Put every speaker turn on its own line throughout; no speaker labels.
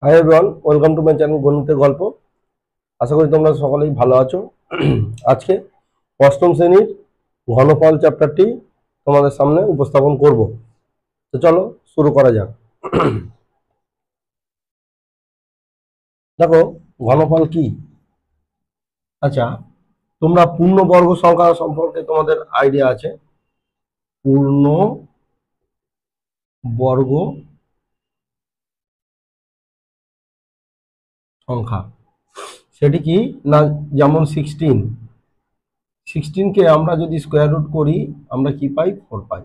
Hi everyone, welcome to my channel গণিতের গল্প। আশা করি তোমরা সকলেই ভালো আছো। আজকে অষ্টম শ্রেণীর ঘনফল চ্যাপ্টারটি তোমাদের সামনে উপস্থাপন করব। তো চলো শুরু করা যাক। দেখো, ঘনফল কি? আচ্ছা, তোমরা পূর্ণবর্গ সংখ্যা সম্পর্কে তোমাদের আইডিয়া আছে? পূর্ণ বর্গ সংখ্যা সেটি কি না? যেমন 16কে আমরা যদি স্কোয়ার রুট করি আমরা কি পাই? 4 পাই।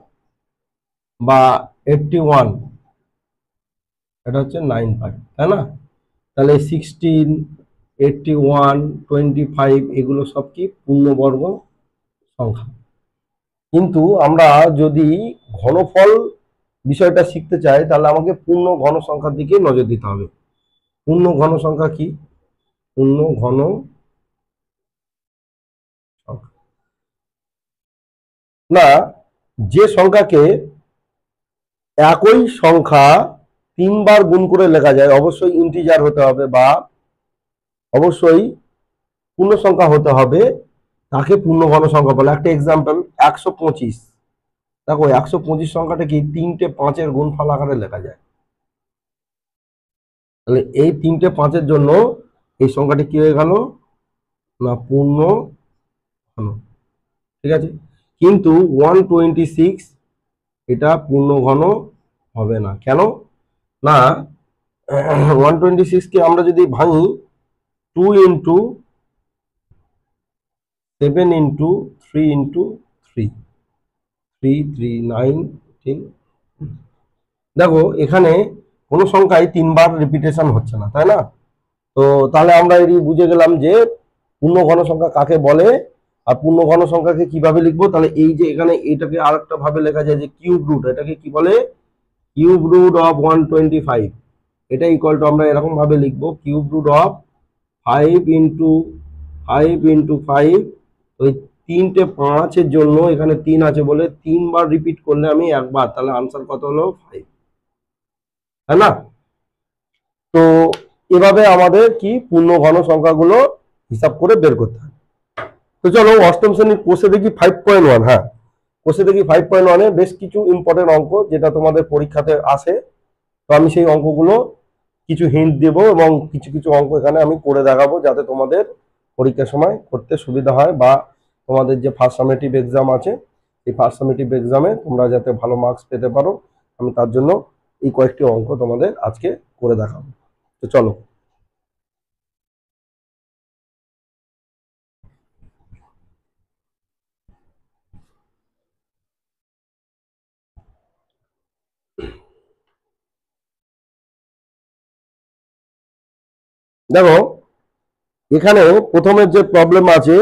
বা 81, এটা হচ্ছে 9 পাই, তাই না? তাহলে 16, 81, 25 এগুলো সব কি পূর্ণবর্গ সংখ্যা। কিন্তু আমরা যদি ঘনফল বিষয়টা শিখতে চাই তাহলে আমাকে পূর্ণ ঘন সংখ্যার দিকে নজর দিতে হবে। পূর্ণ ঘন সংখ্যা কি? পূর্ণ ঘন সংখ্যা না, যে সংখ্যাকে একই সংখ্যা তিনবার গুণ করে লেখা যায়, অবশ্যই ইন্টিজার হতে হবে বা অবশ্যই পূর্ণ সংখ্যা হতে হবে, তাকে পূর্ণ ঘন সংখ্যা বলে। একটা এক্সাম্পল, 125। দেখো, 125 সংখ্যাটা কি তিনটে পাঁচের গুণফল আকারে লেখা যায়। তাহলে এই তিনটে পাঁচের জন্য এই সংখ্যাটি কি হয়ে গেল না? পূর্ণ ঘন। ঠিক আছে, কিন্তু 126 এটা পূর্ণ ঘন হবে না। কেন না? 126 কে আমরা যদি ভাঙি 2 ইন্টু 7 ইন্টু 3 ইন্টু 3, 3, 3, 9, 10। দেখো, এখানে কোনো সংখ্যায় তিনবার রিপিটেশন হচ্ছে না, তাই না? তো তাহলে আমরা এটি বুঝে গেলাম যে পূর্ণ ঘন সংখ্যা কাকে বলে আর পূর্ণ ঘন সংখ্যাকে কিভাবে লিখবো। তাহলে এই যে এখানে এটাকে আরেকটা ভাবে লেখা যায় যে কিউব রুট, এটাকে কি বলে? Cube root of 125। এটা ইকুয়াল টু আমরা এরকম ভাবে লিখবো, cube root of 5 into 5 into 5। ওই তিনটে পাঁচের জন্য এখানে 3 আছে বলে 3বার রিপিট করলে আমি একবার, তাহলে আনসার কত হলো? 5, তাই না? তো এভাবে আমাদের কি পূর্ণ ঘন সংখ্যাগুলো হিসাব করে বের করতে হবে। তো চলো অষ্টম শ্রেণীর কোষে দেখি 5.1। হ্যাঁ, কোষে দেখি 5.1-এ বেশ কিছু ইম্পর্টেন্ট অঙ্ক যেটা তোমাদের পরীক্ষাতে আসে। তো আমি সেই অঙ্কগুলো কিছু হিন্ট দেবো এবং কিছু কিছু অঙ্ক এখানে আমি করে দেখাবো যাতে তোমাদের পরীক্ষার সময় করতে সুবিধা হয়, বা তোমাদের যে ফার্স্ট সামেটিভ এক্সাম আছে এই ফার্স্ট সামেটিভ এক্সামে তোমরা যাতে ভালো মার্কস পেতে পারো, আমি তার জন্য এই কয়েকটি অঙ্ক তোমাদের আজকে করে দেখাবো। তো চলো। দেখো, এখানে প্রথমের যে প্রবলেম আছে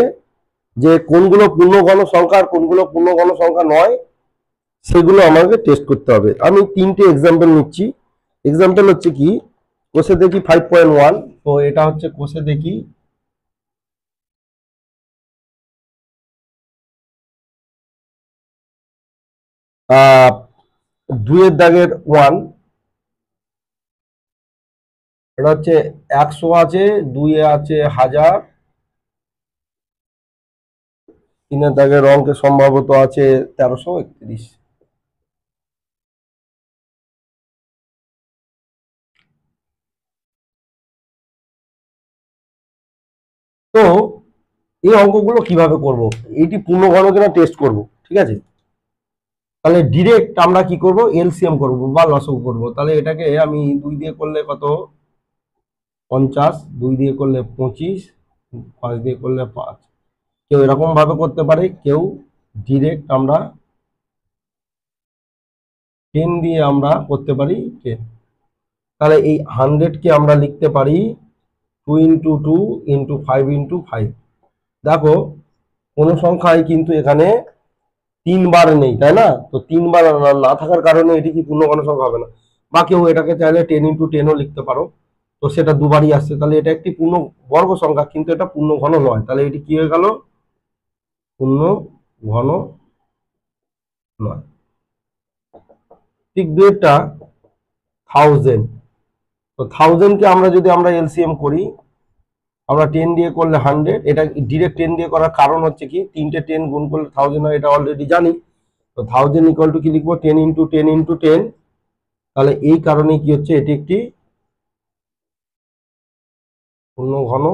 যে কোনগুলো পূর্ণঘন সংখ্যা আর কোনগুলো পূর্ণঘন সংখ্যা নয়, সেগুলো আমাকে টেস্ট করতে হবে। আমি তিনটে এক্সাম্পল নিচ্ছি। এক্সাম্পল হচ্ছে কি, কোষে দেখি 5.1। তো এটা হচ্ছে কোষে দেখি আহ 2-এর দাগের 1, এটা হচ্ছে 100 আছে, 2-এ আছে 1000, 3-এর দাগের অঙ্কে সম্ভবত আছে 1331। তো এই অঙ্কগুলো কিভাবে করব, এইটি পূর্ণঘন কিনা টেস্ট করব। ঠিক আছে, তাহলে ডিরেক্ট আমরা কি করব? এলসিএম করব বা লসগু করব। তাহলে এটাকে আমি 2 দিয়ে করলে কত? 50, 2 দিয়ে করলে 25, 5 দিয়ে করলে 5। কেউ এরকম ভাবে করতে পারে, কেউ ডিরেক্ট আমরা 10 দিয়ে আমরা করতে পারি 10। তাহলে এই 100কে আমরা লিখতে পারি 2 ইন্টু 2 ইন্টু 5 ইন্টু 5। দেখো, কোনো সংখ্যায় কিন্তু এখানে 3বার নেই, তাই না? তো 3বার না থাকার কারণে এটি কি পূর্ণঘন সংখ্যা হবে না। বা কেউ এটাকে চাইলে 10 ইন্টু 10ও লিখতে পারো, তো সেটা দুবারই আসছে। তাহলে এটা একটি পূর্ণ বর্গ সংখ্যা কিন্তু এটা পূর্ণ ঘন নয়। তাহলে এটি কি হয়ে গেল? পূর্ণ ঘন নয়। ঠিক, দুইটা 1000। তো 1000 কে আমরা এলসিএম করি, আমরা 10 দিয়ে করলে 100, এটা ডিরেক্ট 10 দিয়ে করার কারণ হচ্ছে কি, তিনটে 10 গুণ করলে 1000 হয়, এটা অলরেডি জানি। তো 1000 ইকুয়াল টু কি লিখবো, 10 ইন্টু 10 ইন্টু 10। তাহলে এই কারণে কি হচ্ছে, এটি একটি পূর্ণ ঘন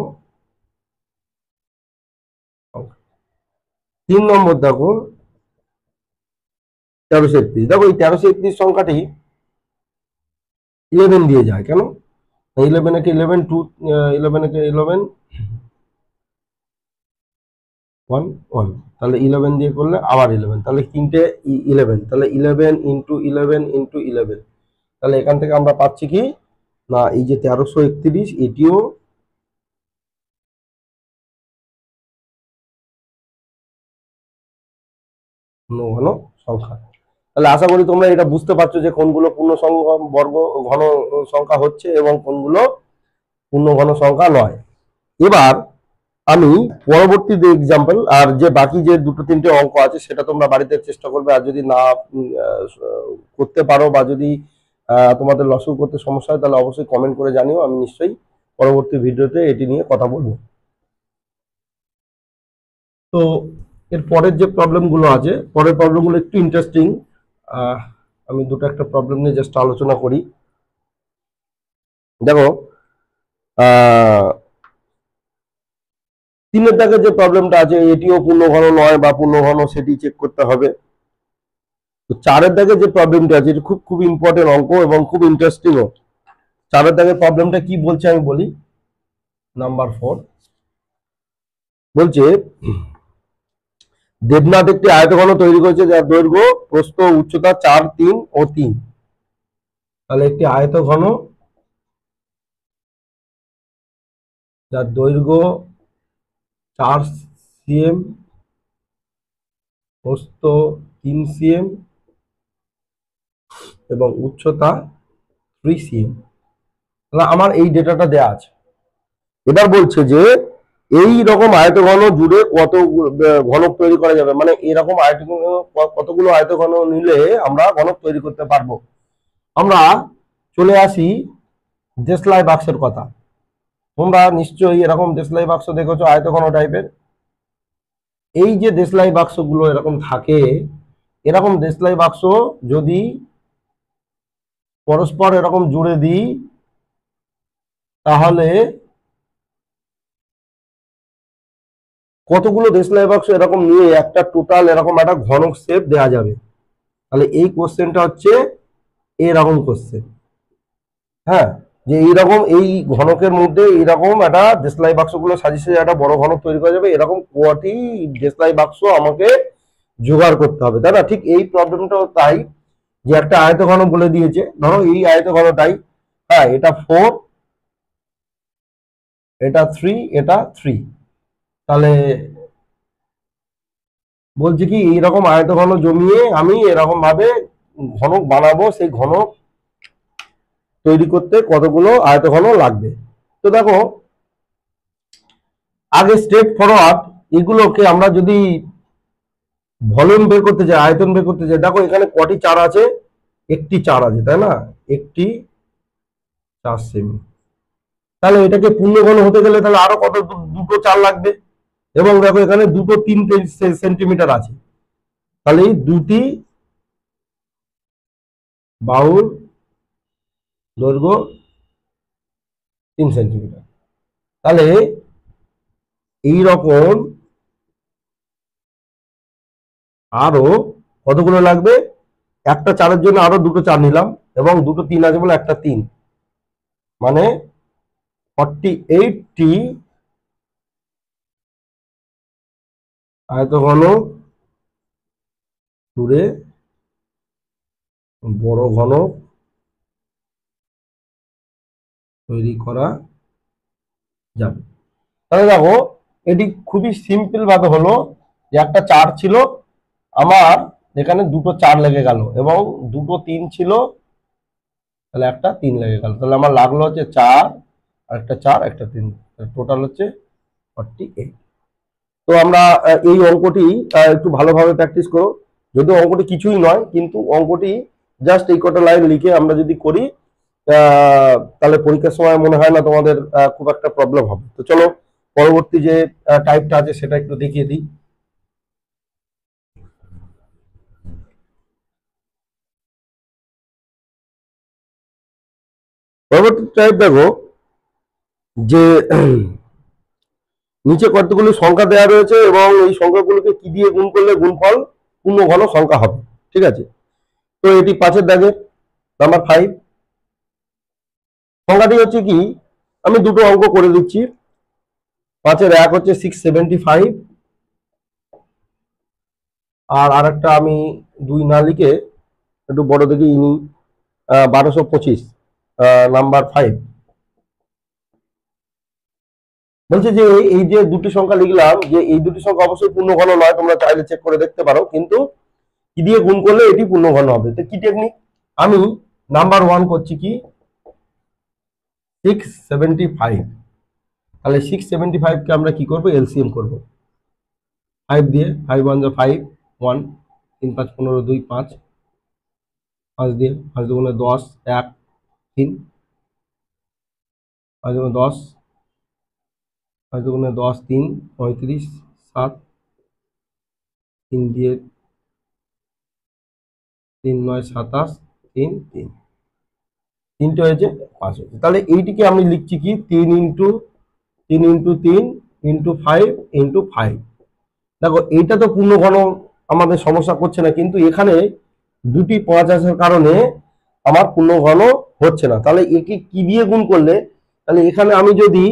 সংখ্যা। 3 নম্বর দেখো 1331। দেখো এই 1331 সংখ্যাটি 11 দিয়ে যায় কেন? 11 একে 11 2, 11 একে 11 1 1, তাহলে 11 দিয়ে করলে আবার 11, তাহলে তিনটে 11, তাহলে 11 ইন্টু 11 ইন্টু 11। তাহলে এখান থেকে আমরা পাচ্ছি কি না, এই যে 1331 এটিও পূর্ণ ঘন সংখ্যা। তাহলে আশা করি তোমরা এটা বুঝতে পারছো যে কোনগুলো পূর্ণ সংখ্যা বর্গ ঘন সংখ্যা হচ্ছে এবং কোনগুলো পূর্ণ ঘন সংখ্যা নয়। এবার আমি পরবর্তী যে এক্সাম্পল আর যে বাকি যে দুটো তিনটে অঙ্ক আছে সেটা তোমরা বাড়িতে চেষ্টা করবে, আর যদি না করতে পারো বা যদি তোমাদের লসও করতে সমস্যা হয় তাহলে অবশ্যই কমেন্ট করে জানিও, আমি নিশ্চয়ই পরবর্তী ভিডিওতে এটি নিয়ে কথা বলবো। তো এর পরের যে প্রবলেমগুলো আছে, পরের প্রবলেমগুলো একটু ইন্টারেস্টিং। আমি দুটো একটা প্রবলেম নিয়ে জাস্ট আলোচনা করি। দেখো 3-এর দাগের যে প্রবলেমটা আছে এটিও পূর্ণ ঘন নয় বা পূর্ণ ঘন সেটি চেক করতে হবে। তো 4-এর দাগের যে প্রবলেমটা আছে এটা খুব ইম্পর্টেন্ট অঙ্ক এবং খুব ইন্টারেস্টিংও। 4-এর দাগের প্রবলেমটা কি বলছে আমি বলি। নাম্বার 4 বলছে দেবনাথ একটি আয়তঘন তৈরি করেছে যার দৈর্ঘ্য প্রস্থ উচ্চতা 4, 3 ও 3। তাহলে একটি আয়তঘন যার দৈর্ঘ্য 4 cm, প্রস্থ 3 cm এবং উচ্চতা 3 cm। তাহলে আমার এই ডেটাটা দেয়া আছে। এবার বলছে যে এই রকম আয়তঘন জুড়ে কত ঘনক তৈরি করা যাবে, মানে এরকম আয়তঘন কতগুলো আয়তঘন নিলে আমরা ঘনক তৈরি করতে পারবো। আমরা চলে আসি দেশলাই বাক্সের কথা। তোমরা নিশ্চয়ই এরকম দেশলাই বাক্স দেখেছো আয়তঘন টাইপের। এই যে দেশলাই বাক্সগুলো এরকম থাকে, এরকম দেশলাই বাক্স যদি পরস্পর এরকম জুড়ে দিই তাহলে কতগুলো দেশলাই বাক্স এরকম নিয়ে একটা টোটাল এরকম একটা ঘনক শেপ দেওয়া যাবে। তাহলে এই কোশ্চেনটা হচ্ছে এরকম কোশ্চেন, হ্যাঁ, যে এইরকম এই ঘনকের মধ্যে এইরকম একটা দেশলাই বাক্সগুলো সাজিয়ে সাজিয়ে একটা বড় ঘনক তৈরি করা যাবে, এরকম কটি দেশলাই বাক্স আমাকে জোগাড় করতে হবে, তাই না? ঠিক এই প্রবলেমটাও তাই, যে একটা আয়তঘন বলে দিয়েছে, ধরো এই আয়তঘনটাই, হ্যাঁ, এটা 4, এটা 3, এটা 3। তাহলে বলছে কি এইরকম আয়তঘন জমিয়ে আমি এরকম ভাবে ঘনক বানাবো, সেই ঘনক তৈরি করতে কতগুলো আয়তঘন লাগবে। তো দেখো আগে স্ট্রেট ফরওয়ার্ড এগুলোকে আমরা যদি ভলিউম বের করতে চাই, আয়তন বের করতে চাই, দেখো এখানে কটি চার আছে, একটি চার আছে, তাই না? একটি 4 সেমি। তাহলে এটাকে পূর্ণঘন হতে গেলে তাহলে আরো কত দুটো চার লাগবে, এবং দেখো এখানে দুটো 3 সেন্টিমিটার আছে, তাহলে এই দুটি বাহুর দৈর্ঘ্য 3 সেন্টিমিটার। তাহলে এই রকম আরো কতগুলো লাগবে, একটা চারের জন্য আরো দুটো চার নিলাম এবং দুটো 3 আছে বলে একটা 3, মানে 48টি আয়তঘন জুড়ে বড় ঘনক তৈরি করা যাবে। তাহলে দেখো এটি খুবই সিম্পল ভাবে হলো যে একটা চার ছিল আমার, এখানে দুটো চার লেগে গেল এবং দুটো 3 ছিল, তাহলে একটা 3 লেগে গেল, তাহলে আমার লাগলো হচ্ছে 4 আর একটা 4 একটা 3, টোটাল হচ্ছে 48। তো আমরা এই অঙ্কটি একটু ভালোভাবে প্র্যাকটিস করো, যদিও অঙ্কটি কিছুই নয় কিন্তু অঙ্কটি জাস্ট এই কটা লাইন লিখে আমরা যদি করি তাহলে পরীক্ষার সময় মনে হয় না তোমাদের খুব একটা প্রবলেম হবে। তো চলো পরবর্তী যে টাইপটা আছে সেটা একটু দেখিয়ে দিই। পরবর্তী টাইপ দেখো যে নিচে কতগুলি সংখ্যা দেওয়া রয়েছে এবং এই সংখ্যাগুলোকে কি দিয়ে গুণ করলে গুণফল পূর্ণ ঘন সংখ্যা হবে। ঠিক আছে, তো এটি 5-এর দাগের নাম্বার 5। সংখ্যাটি হচ্ছে কি, আমি দুটো অঙ্ক করে দিচ্ছি। 5-এর 1 হচ্ছে 675, আর আরেকটা আমি 2 না লিখে একটু বড় দেখে ইনি 1225 নাম্বার 5। বলছে যে এই যে দুটি সংখ্যা লিখলাম, যে এই দুটি সংখ্যা অবশ্যই পূর্ণঘন নয়, তোমরা চাইলে চেক করে দেখতে পারো, কিন্তু কি দিয়ে গুণ করলে এটি পূর্ণঘন হবে। তো কি টেকনিক, আমি নাম্বার 1 করছি কি 675, তাহলে 675 কে আমরা কি করব, এলসিএম করব 5 দিয়ে। 5 1 যা 5, 1 3 5 15 2 5, 5 দিয়ে 5 দুগুণে 10, 1 3, 5 দুগুণে 10, 5 দুগুণে 10 3 35, 7 3 দিয়ে 3 9 27, 3 3, তিনটে হয়েছে 5 হয়েছে। তাহলে এইটিকে আমি লিখছি কি 3 ইন্টু 3 ইন্টু 3 ইন্টু 5 ইন্টু 5। দেখো এইটা তো পূর্ণঘন আমাদের সমস্যা করছে না, কিন্তু এখানে দুটি 5 আসার কারণে আমার পূর্ণঘন হচ্ছে না। তাহলে একে কি দিয়ে গুণ করলে, তাহলে এখানে আমি যদি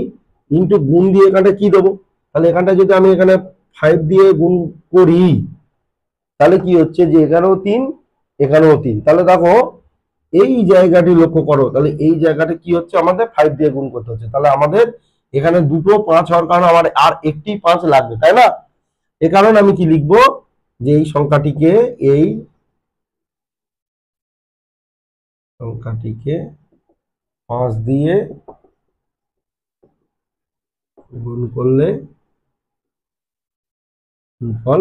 ইন্টু গুণ দিয়ে এখানটা কি দেবো, তাহলে এখানটা যদি আমি এখানে 5 দিয়ে গুণ করি তাহলে কি হচ্ছে যে এখানেও 3 এখানেও 3। তাহলে দেখো এই জায়গাটি লক্ষ্য করো, তাহলে এই জায়গাটা কি হচ্ছে, আমাদের 5 দিয়ে গুণ করতে হচ্ছে। তাহলে আমাদের এখানে দুটো 5 হওয়ার কারণে আমার আর একটি 5 লাগবে, তাই না? এ কারণে আমি কি লিখবো, যে এই সংখ্যাটিকে 5 দিয়ে গুণ করলে ফল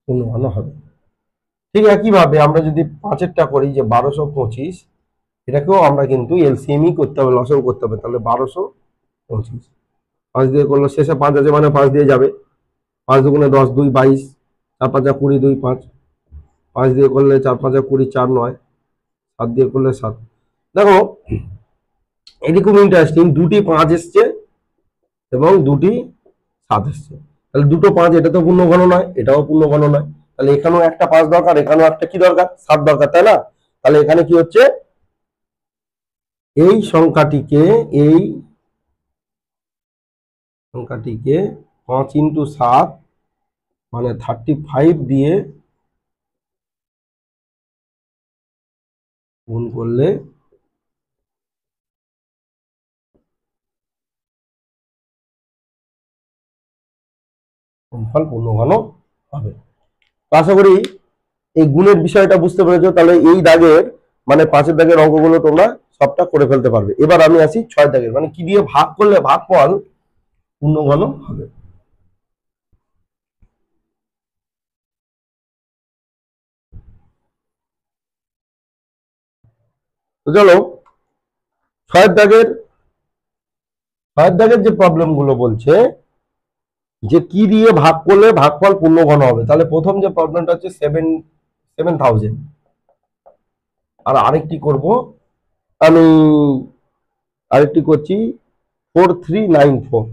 পূর্ণঘন হবে। ঠিক একইভাবে আমরা যদি 5-এরটা করি যে 1225, এটাকেও আমরা কিন্তু এলসিএমই করতে হবে, লসাগু করতে হবে। তাহলে 1225 5 দিয়ে করলো, শেষে 5 আছে মানে 5 দিয়ে যাবে। 5 দুগুণে 10 2 22, 4 5 20 2 5, 5 দিয়ে করলে 4 5 20 4 9, 7 দিয়ে করলে 7। দেখো এটি খুব ইন্টারেস্টিং, দুটি 5 এসছে এবং দুটি 7 এসছে। তাহলে দুটো 5, এটা তো পূর্ণঘন নয়, এটাও পূর্ণঘন নয়। তাহলে এখানেও একটা 5 দরকার, এখানেও একটা কি দরকার, 7 দরকার, তাই না? তাহলে এখানে কি হচ্ছে, এই সংখ্যাটিকে 5 ইন্টু 7 মানে 35 দিয়ে গুণ করলে ফল পূর্ণঘন হবে। তো আশা করি এই গুণের বিষয়টা বুঝতে পেরেছো। তাহলে এই দাগের মানে 5-এর দাগের অঙ্কগুলো তোমরা সবটা করে ফেলতে পারবে। এবার আমি আসি 6 দাগের, মানে কি দিয়ে ভাগ করলে ভাগফল পূর্ণঘন হবে। তো চলো 6 দাগের যে প্রবলেম গুলো বলছে যে কি দিয়ে ভাগ করলে ভাগফল পূর্ণঘন হবে, তাহলে প্রথম যে প্রবলেমটা হচ্ছে 7,000, আর আরেকটি করব আমি, আরেকটি করছি 4394।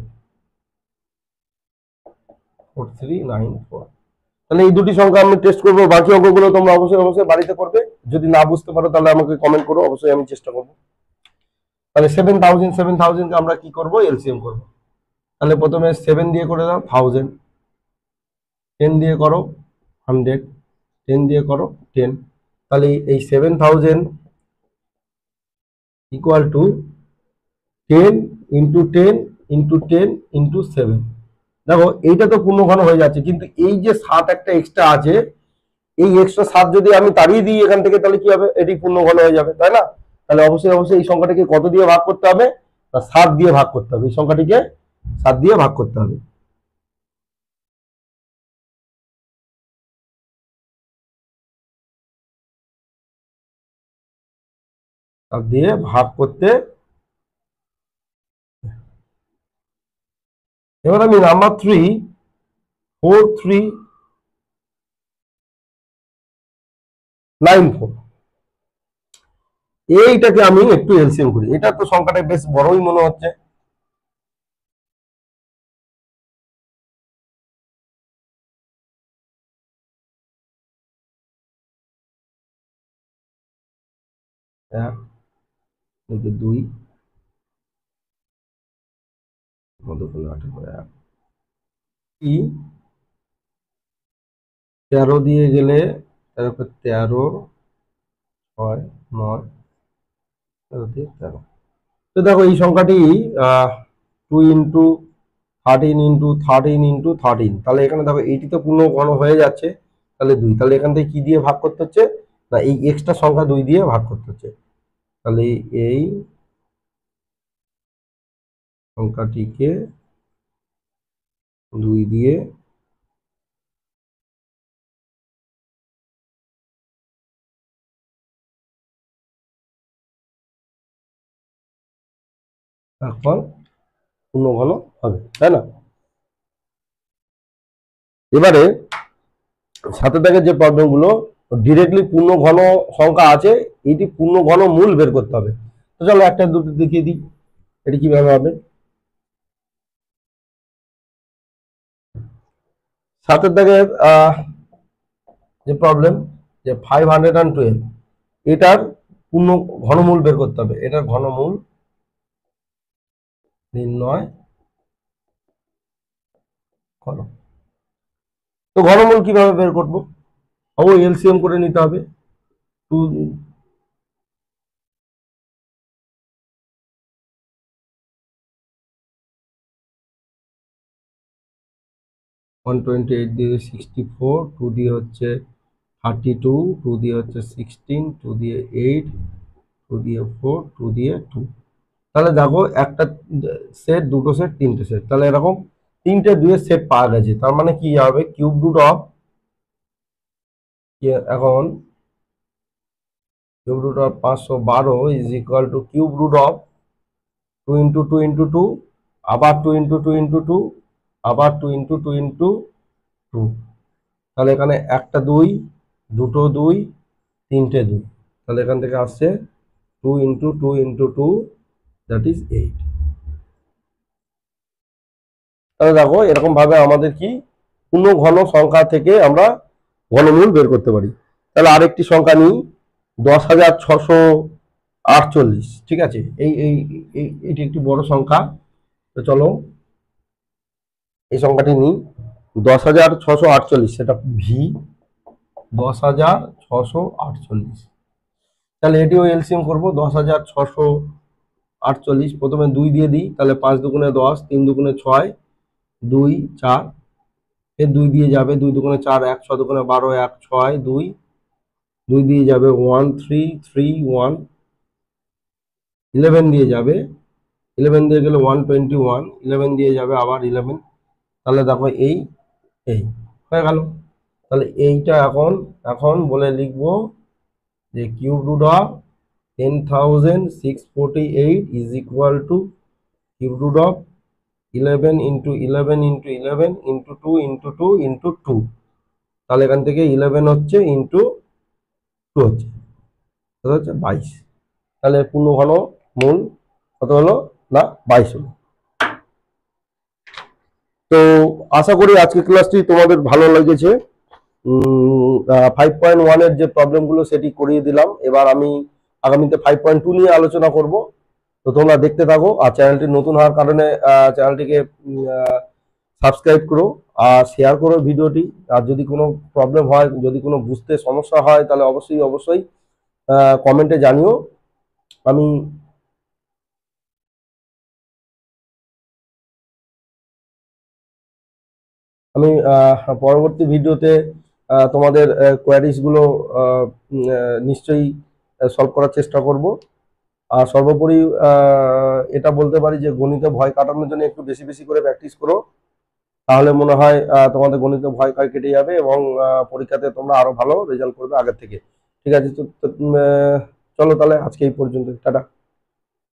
তাহলে এই দুটি সংখ্যা আমি টেস্ট করবো, বাকি অঙ্কগুলো তোমরা অবশ্যই অবশ্যই বাড়িতে করবে। যদি না বুঝতে পারো তাহলে আমাকে কমেন্ট করো, অবশ্যই আমি চেষ্টা করবো। তাহলে 7,000 কে আমরা কি করব, এলসিএম করব। তাহলে প্রথমে 7 দিয়ে করে দাও 1000, 10 দিয়ে করো 100, 10 দিয়ে করো 10। তাহলে এই 7,000 equal to 10 into 10 into 10 into 7। দেখো এইটা তো পূর্ণঘন হয়ে যাচ্ছে, কিন্তু এই যে 7 একটা এক্সট্রা আছে, এই এক্সট্রা 7 যদি আমি তাড়িয়ে দিই এখান থেকে, তাহলে কি হবে, এটি পূর্ণঘন হয়ে যাবে, তাই না? তাহলে অবশ্যই অবশ্যই এই সংখ্যাটিকে কত দিয়ে ভাগ করতে হবে, 7 দিয়ে ভাগ করতে হবে। এই সংখ্যাটিকে 7 দিয়ে ভাগ করতে হবে। তার দিয়ে ভাগ করতে। এবার আমি নাম্বার 34394 এইটাকে আমি একটু এলসিএম করি। এটা তো সংখ্যাটা বেশ বড়ই মনে হচ্ছে। এক, দুই, মধ্যখানে 18, কি 13 দিয়ে গেলে 13, 6, 9, 13 দিয়ে 13। তো দেখো এই সংখ্যাটি 2 × 13 × 13 তাহলে এখানে দেখো এইটি তো পূর্ণ ঘন হয়ে যাচ্ছে, তাহলে 2, তাহলে এখান থেকে কি দিয়ে ভাগ করতে হচ্ছে না এই এক্সট্রা সংখ্যা 2 দিয়ে ভাগ করতে হচ্ছে। তাহলে এই সংখ্যাটিকে 2 দিয়ে ভাগফল পূর্ণ ঘন হবে, তাই না? এবারে সাথে থাকে যে প্রবলেমগুলো ডিরেক্টলি পূর্ণ ঘন সংখ্যা আছে, এইটি পূর্ণ ঘন মূল বের করতে হবে। তো চলো একটা দুটো দেখিয়ে দিই এটি কিভাবে হবে। সাথে থাকে যে প্রবলেম যে 512 এটার পূর্ণ ঘনমূল বের করতে হবে। এটার ঘনমূল নির্ণয় করো। তো ঘনমূল কিভাবে বের করবো? অবশ্যই এলসিএম করে নিতে হবে। 128 দিয়ে 64, 2 দিয়ে হচ্ছে 32, 2 দিয়ে হচ্ছে 16, 2 দিয়ে 8, 2 দিয়ে 4, 2 দিয়ে 2। তাহলে দেখো একটা সেট, দুটো সেট, তিনটে সেট, তাহলে এরকম 3টে 2 সেট পাওয়া গেছে। তার মানে কি হবে কিউব রুট অফ, এখন cube root of 512 is equal to cube root of 2 × 2 × 2, আবার 2 × 2 × 2, আবার 2 × 2 × 2। তাহলে এখানে একটা 2, দুটো 2, তিনটে 2, তাহলে এখান থেকে আসছে 2 × 2 × 2 দ্যাট ইজ 8। তাহলে দেখো এরকম ভাবে আমাদের কি পূর্ণ ঘন সংখ্যা থেকে আমরা ঘনমূল বের করতে পারি। তাহলে আরেকটি সংখ্যা নিই 10,648। ঠিক আছে, এটি একটি বড় সংখ্যা। তো চলো এই সংখ্যাটি নিই 10,648, সেটা ভি 10,648। তাহলে এটিও এলসিএম করবো 10,648। প্রথমে 2 দিয়ে দিই, তাহলে 5 দুগুণে 10, 3 দুগুণে 6, 2 4, এর 2 দিয়ে যাবে, 2 দুগুণে 4, 1 6 দুগুণে 12, 1 6 2, 2 দিয়ে যাবে 1 3 3 1, 11 দিয়ে যাবে, 11 দিয়ে গেলে 121, 11 দিয়ে যাবে আবার 11। তাহলে দেখো এই হয়ে গেল। তাহলে এইটা এখন এখন বলে লিখবো যে cube root of 10,648 is equal to cube root of 11 × 11 × 11 × 2 × 2 × 2। তাহলে এখান থেকে 11 হচ্ছে ইন্টু 2 হচ্ছে, সেটা হচ্ছে 22। তাহলে পূর্ণ ঘন মূল কত হলো না 22 হলো। তো আশা করি আজকের ক্লাসটি তোমাদের ভালো লেগেছে। 5.1 এর যে প্রবলেমগুলো সেটি করিয়ে দিলাম। এবার আমি আগামীতে 5.2 নিয়ে আলোচনা করব। তো তোমরা দেখতে থাকো, আর চ্যানেলটি নতুন হওয়ার কারণে চ্যানেলটিকে সাবস্ক্রাইব করো আর শেয়ার করো ভিডিওটি। আর যদি কোনো প্রবলেম হয়, যদি কোনো বুঝতে সমস্যা হয়, তাহলে অবশ্যই কমেন্টে জানিও। আমি আমি পরবর্তী ভিডিওতে তোমাদের কোয়ারিজগুলো নিশ্চয়ই সলভ করার চেষ্টা করব। আর সর্বোপরি এটা বলতে পারি যে গণিতে ভয় কাটানোর জন্য একটু বেশি বেশি করে প্র্যাকটিস করো, তাহলে মনে হয় তোমাদের গণিতে ভয় কেটে যাবে এবং পরীক্ষাতে তোমরা আরো ভালো রেজাল্ট করবে আগের থেকে। ঠিক আছে, তো চলো। চলো তাহলে আজকে এই পর্যন্ত, টাটা।